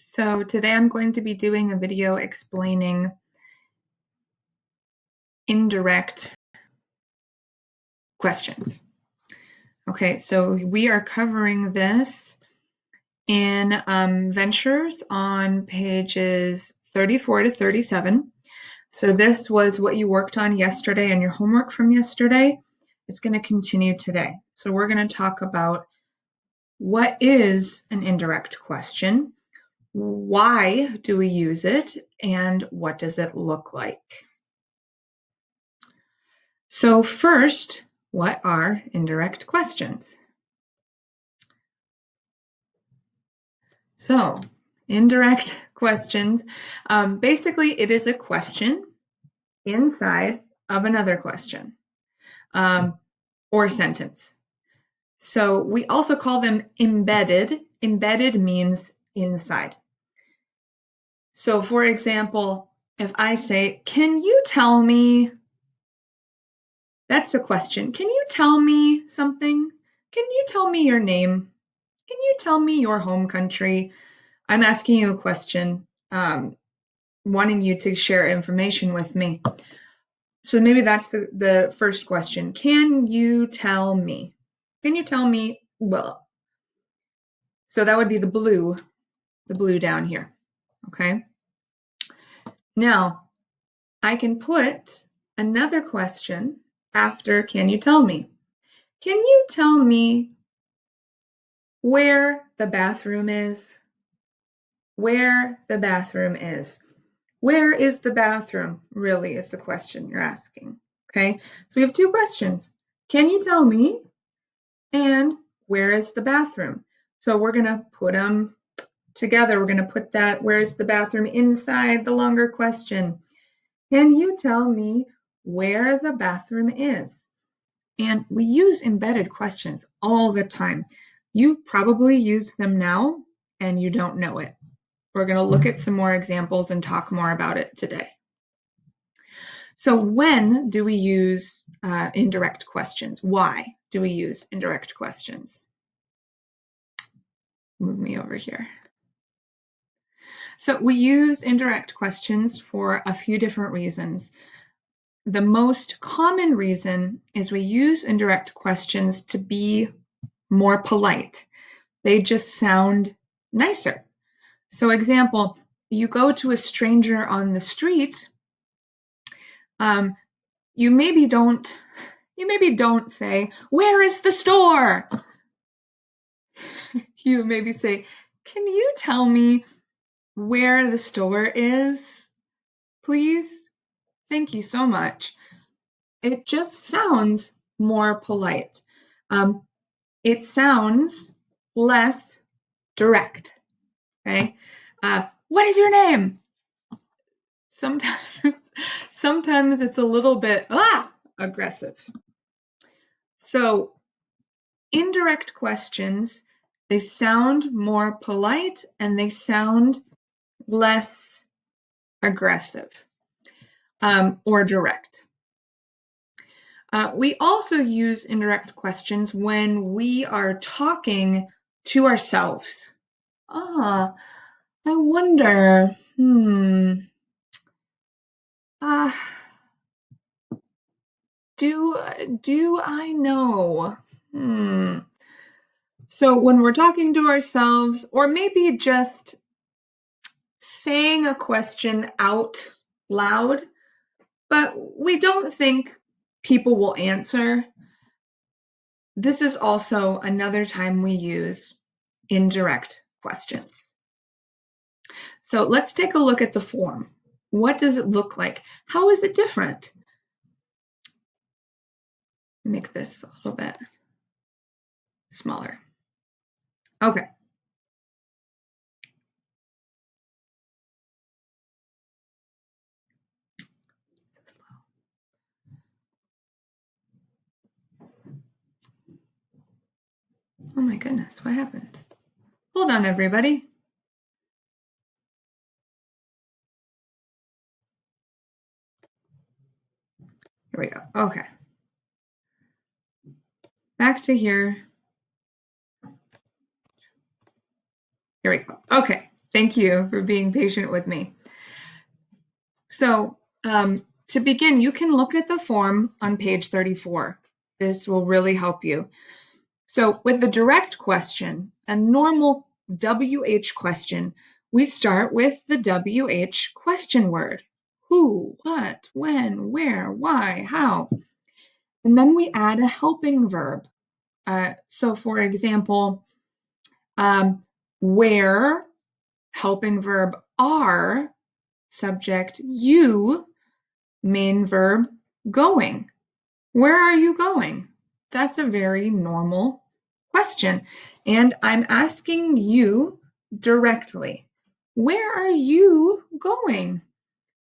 So today I'm going to be doing a video explaining indirect questions. Okay, so we are covering this in Ventures on pages 34 to 37. So this was what you worked on yesterday and your homework from yesterday. It's going to continue today. So we're going to talk about what is an indirect question, why do we use it, and what does it look like? So first, what are indirect questions? So indirect questions, basically it is a question inside of another question or sentence. So we also call them embedded. Embedded means inside. So for example, if I say, can you tell me, that's a question. Can you tell me something? Can you tell me your name? Can you tell me your home country? I'm asking you a question, wanting you to share information with me. So maybe that's the first question. Can you tell me? Can you tell me, well, so that would be the blue down here, okay? Now, I can put another question after can you tell me? Can you tell me where the bathroom is? Where the bathroom is. Where is the bathroom, really, is the question you're asking, okay? So we have two questions. Can you tell me? And where is the bathroom? So we're going to put them together. We're going to put that, where is the bathroom, inside the longer question. Can you tell me where the bathroom is? And we use embedded questions all the time. You probably use them now and you don't know it. We're going to look at some more examples and talk more about it today. So when do we use indirect questions? Why do we use indirect questions? Move me over here. So we use indirect questions for a few different reasons. The most common reason is we use indirect questions to be more polite. They just sound nicer. So example, you go to a stranger on the street, you maybe don't say, where is the store? You maybe say, can you tell me where the store is, please? Thank you so much. It just sounds more polite. It sounds less direct, okay? What is your name? Sometimes it's a little bit aggressive. So indirect questions, they sound more polite and they sound less aggressive or direct. We also use indirect questions when we are talking to ourselves. I wonder, do I know? So when we're talking to ourselves, or maybe just saying a question out loud, but we don't think people will answer, this is also another time we use indirect questions. So let's take a look at the form. What does it look like? How is it different? Make this a little bit smaller. Okay. So slow. Oh my goodness, what happened? Hold on, everybody. Here we go. Okay. Back to here. Here we go. Okay. Thank you for being patient with me. So to begin, you can look at the form on page 34. This will really help you. So with the direct question, a normal WH question, we start with the WH question word. Who, what, when, where, why, how. And then we add a helping verb. So for example, where, helping verb are, subject you, main verb going. Where are you going? That's a very normal question. And I'm asking you directly. Where are you going?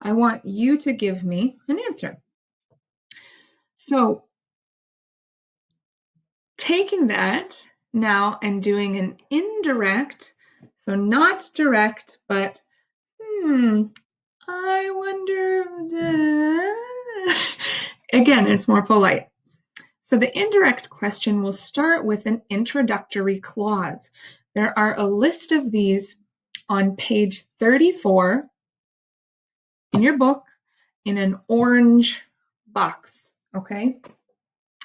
I want you to give me an answer. So taking that now and doing an indirect, so not direct, but I wonder. Again, it's more polite. So the indirect question will start with an introductory clause. There are a list of these on page 34 in your book in an orange box, okay?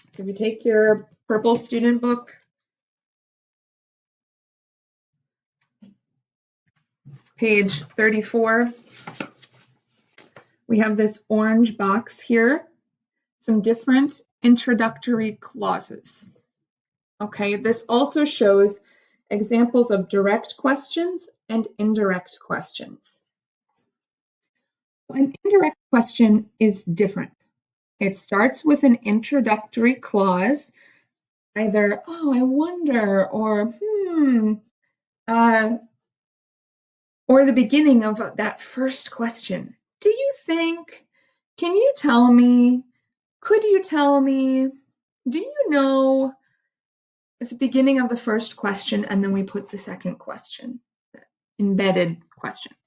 So if you take your purple student book, page 34, we have this orange box here, some different introductory clauses. Okay, this also shows examples of direct questions and indirect questions. An indirect question is different. It starts with an introductory clause, either, oh, I wonder, or or the beginning of that first question. Do you think? Can you tell me? Could you tell me? Do you know? It's the beginning of the first question, and then we put the second question, embedded questions.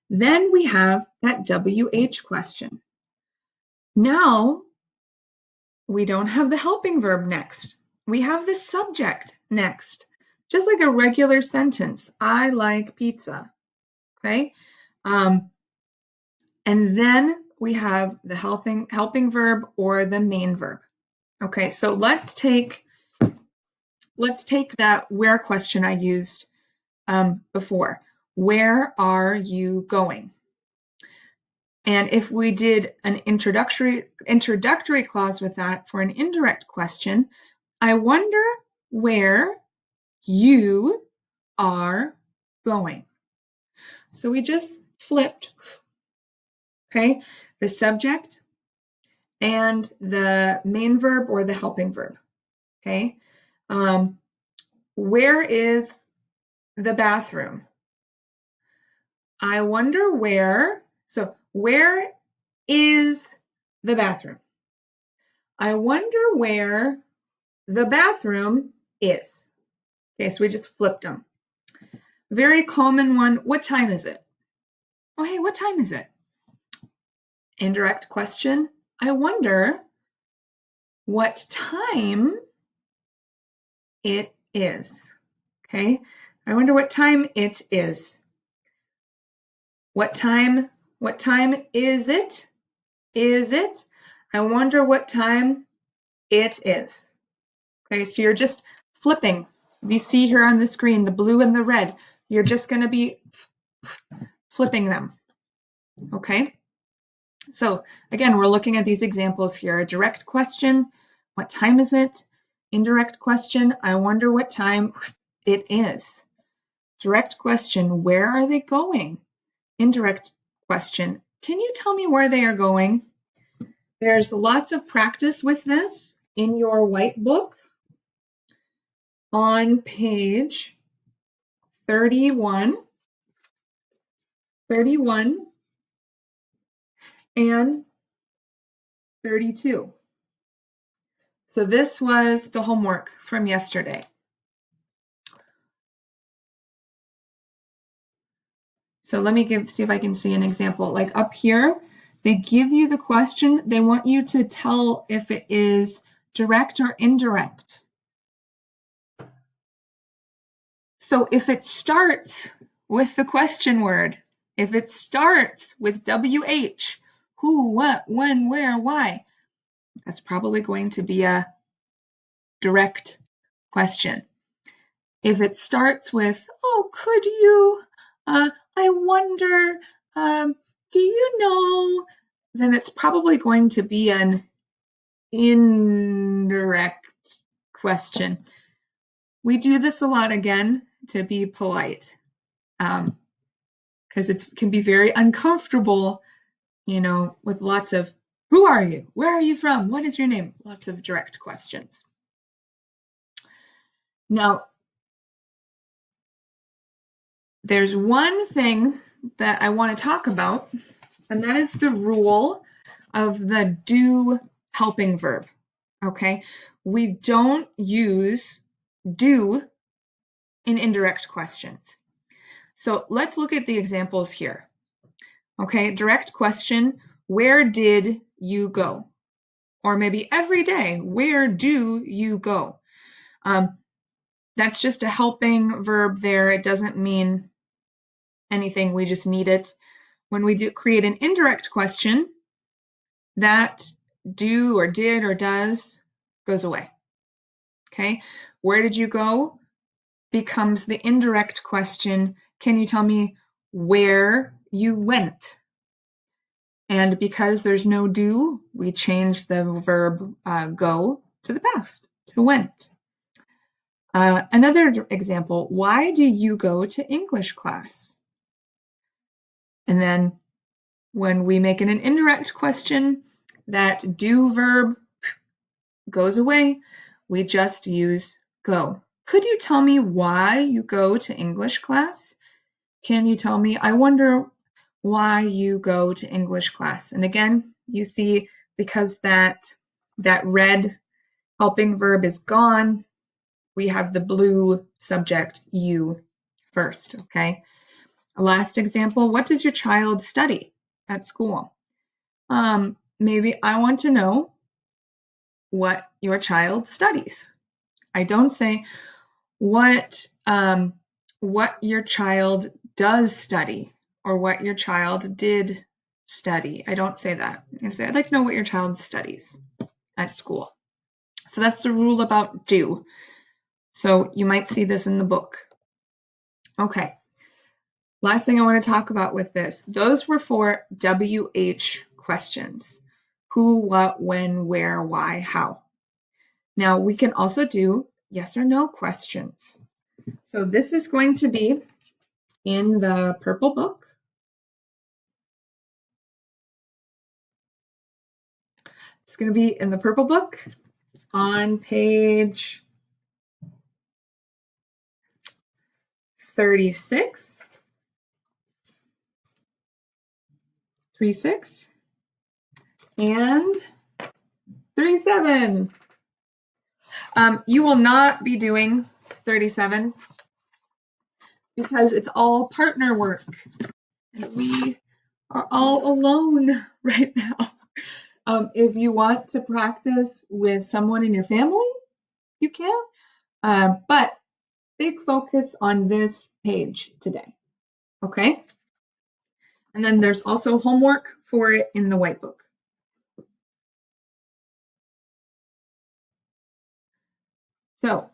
Then we have that WH question. Now, we don't have the helping verb next. We have the subject next, just like a regular sentence. I like pizza, okay? And then we have the helping verb or the main verb. Okay, so let's take that where question I used before. Where are you going? And if we did an introductory clause with that for an indirect question, I wonder where you are going. So we just flipped, okay, the subject and the main verb or the helping verb, okay? Where is the bathroom? I wonder where, so where is the bathroom? I wonder where the bathroom is. Okay, so we just flipped them. Very common one, what time is it? Oh, hey, what time is it? Indirect question, I wonder what time it is. Okay, I wonder what time it is. What time is it? Is it? I wonder what time it is. Okay, so you're just flipping. You see here on the screen, the blue and the red. You're just going to be flipping them. Okay, so again, we're looking at these examples here. A direct question, what time is it? Indirect question, I wonder what time it is. Direct question, where are they going? Indirect question, can you tell me where they are going? There's lots of practice with this in your white book on page 31 and 32. So this was the homework from yesterday. So let me see if I can see an example. Like up here, they give you the question. They want you to tell if it is direct or indirect. So if it starts with the question word. If it starts with WH, who, what, when, where, why, that's probably going to be a direct question. If it starts with, oh, could you, I wonder, do you know, then it's probably going to be an indirect question. We do this a lot, again, to be polite, because it can be very uncomfortable, with lots of, who are you? Where are you from? What is your name? Lots of direct questions. Now, there's one thing that I want to talk about, and that is the rule of the do helping verb. Okay, we don't use do in indirect questions. So let's look at the examples here. Okay, direct question, where did you go? Or maybe every day, where do you go? That's just a helping verb there. It doesn't mean anything, we just need it. When we do create an indirect question, that do or did or does goes away. Okay, where did you go becomes the indirect question. Can you tell me where you went? And because there's no do, we change the verb go to the past, to went. Another example, why do you go to English class? And then when we make it an indirect question, that do verb goes away. We just use go. Could you tell me why you go to English class? Can you tell me, I wonder why you go to English class? And again, you see, because that red helping verb is gone, we have the blue subject you first, okay? A last example, what does your child study at school? Maybe I want to know what your child studies. I don't say what your child does study or what your child did study. I don't say that. I say, I'd like to know what your child studies at school. So that's the rule about do. So you might see this in the book. Okay. Last thing I want to talk about with this, those were for WH questions. Who, what, when, where, why, how. Now we can also do yes or no questions. So this is going to be in the purple book. It's going to be in the purple book on page 36, 36, and 37. You will not be doing 37 because it's all partner work. And we are all alone right now. If you want to practice with someone in your family, you can. But big focus on this page today. Okay? And then there's also homework for it in the white book. So,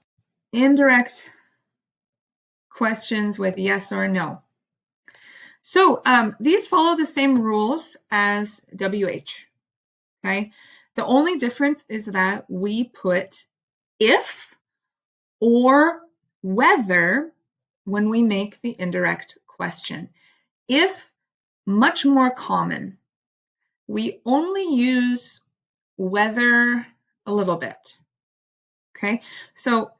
indirect questions with yes or no. So, these follow the same rules as WH. Okay? The only difference is that we put if or whether when we make the indirect question. If, much more common. We only use whether a little bit. Okay, so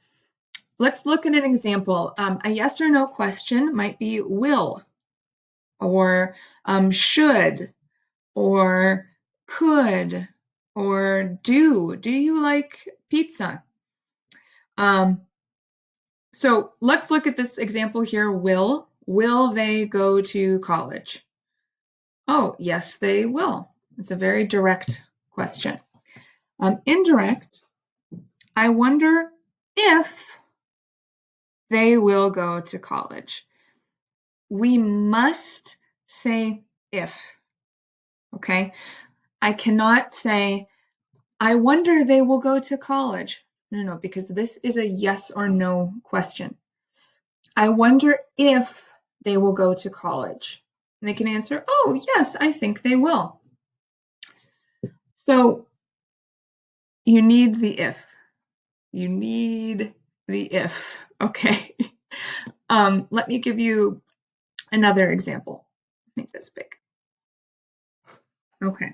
let's look at an example. A yes or no question might be will, or should, or could, or do. Do you like pizza? So let's look at this example here. Will they go to college? Oh, yes, they will. It's a very direct question. Indirect, I wonder if they will go to college. we must say if, okay? I cannot say, I wonder they will go to college. No, because this is a yes or no question. I wonder if they will go to college. And they can answer, oh, yes, I think they will. So you need the if. You need the if, okay? Let me give you another example. Make this big. Okay.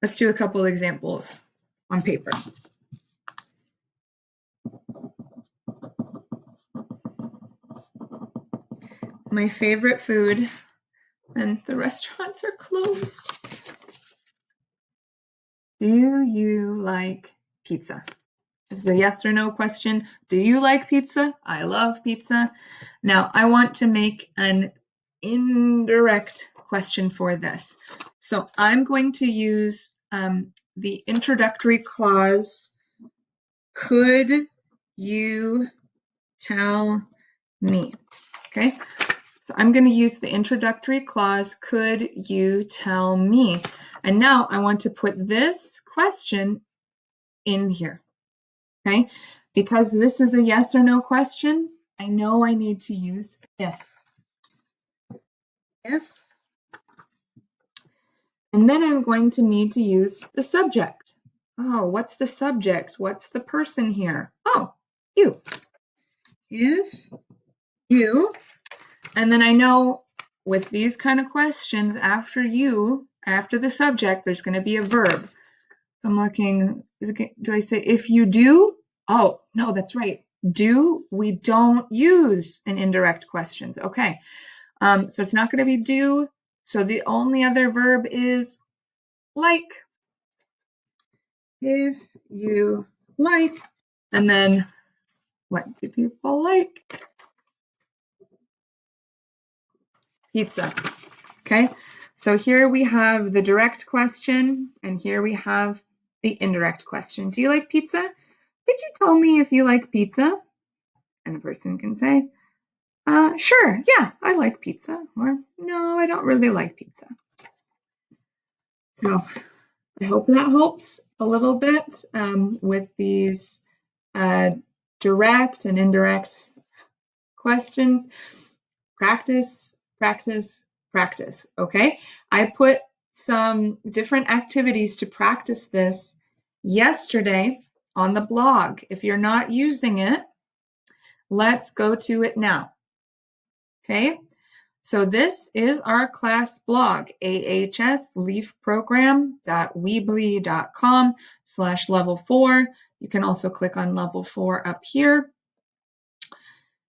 Let's do a couple examples on paper. My favorite food, and the restaurants are closed. Do you like pizza? This is a yes or no question. Do you like pizza? I love pizza. Now, I want to make an indirect question for this. So I'm going to use the introductory clause, could you tell me? Okay, so I'm going to use the introductory clause, could you tell me? And now I want to put this question in here. Okay, because this is a yes or no question, I know I need to use if. If. And then I'm going to need to use the subject. Oh, what's the subject? What's the person here? Oh, you. If you. And then I know with these kind of questions, after you, after the subject, there's going to be a verb. I'm looking, do I say if you do? Oh, no, that's right. Do, we don't use in indirect questions. Okay, so it's not going to be do. So the only other verb is like. If you like. And then what do people like? Pizza. Okay, so here we have the direct question, and here we have the indirect question. Do you like pizza? Could you tell me if you like pizza? And the person can say, sure, yeah, I like pizza. Or, no, I don't really like pizza. So I hope that helps a little bit with these direct and indirect questions. Practice, practice, practice, okay? I put some different activities to practice this yesterday on the blog. If you're not using it, let's go to it now, okay? So this is our class blog, ahsleafprogram.weebly.com/level4. You can also click on level 4 up here.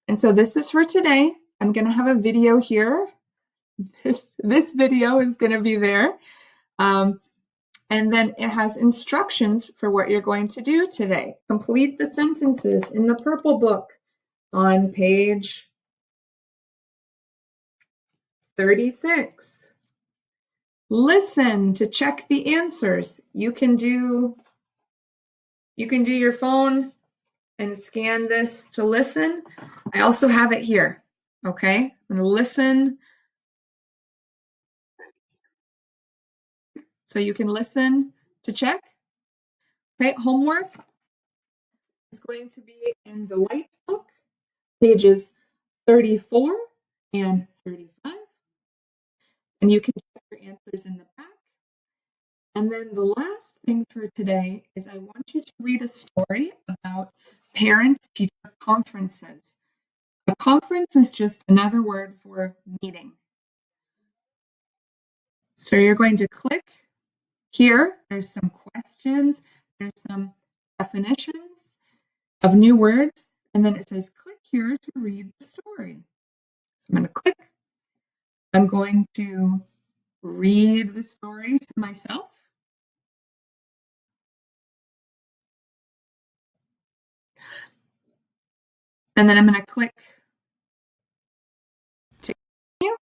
And so this is for today. I'm going to have a video here. This video is going to be there. And then it has instructions for what you're going to do today. Complete the sentences in the purple book on page 36. Listen to check the answers. You can do your phone and scan this to listen. I also have it here. Okay, I'm going to listen. So you can listen to check. Okay, homework is going to be in the white book, pages 34 and 35. And you can check your answers in the back. And then the last thing for today is I want you to read a story about parent-teacher conferences. A conference is just another word for meeting. So you're going to click here. There's some questions. There's some definitions of new words. And then it says click here to read the story. So I'm going to click. I'm going to read the story to myself. And then I'm going to click to continue.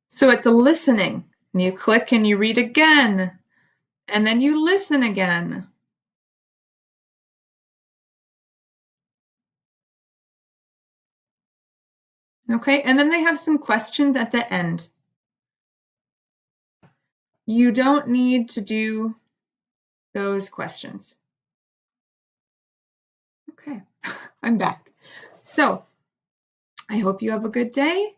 So it's a listening. And you click and you read again. And then you listen again. Okay, and then they have some questions at the end. You don't need to do those questions. Okay, I'm back. So I hope you have a good day,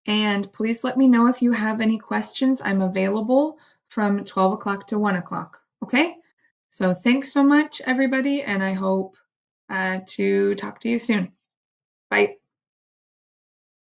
and please let me know if you have any questions. I'm available from 12 o'clock to 1 o'clock. Okay, so thanks so much, everybody, and I hope to talk to you soon. Bye.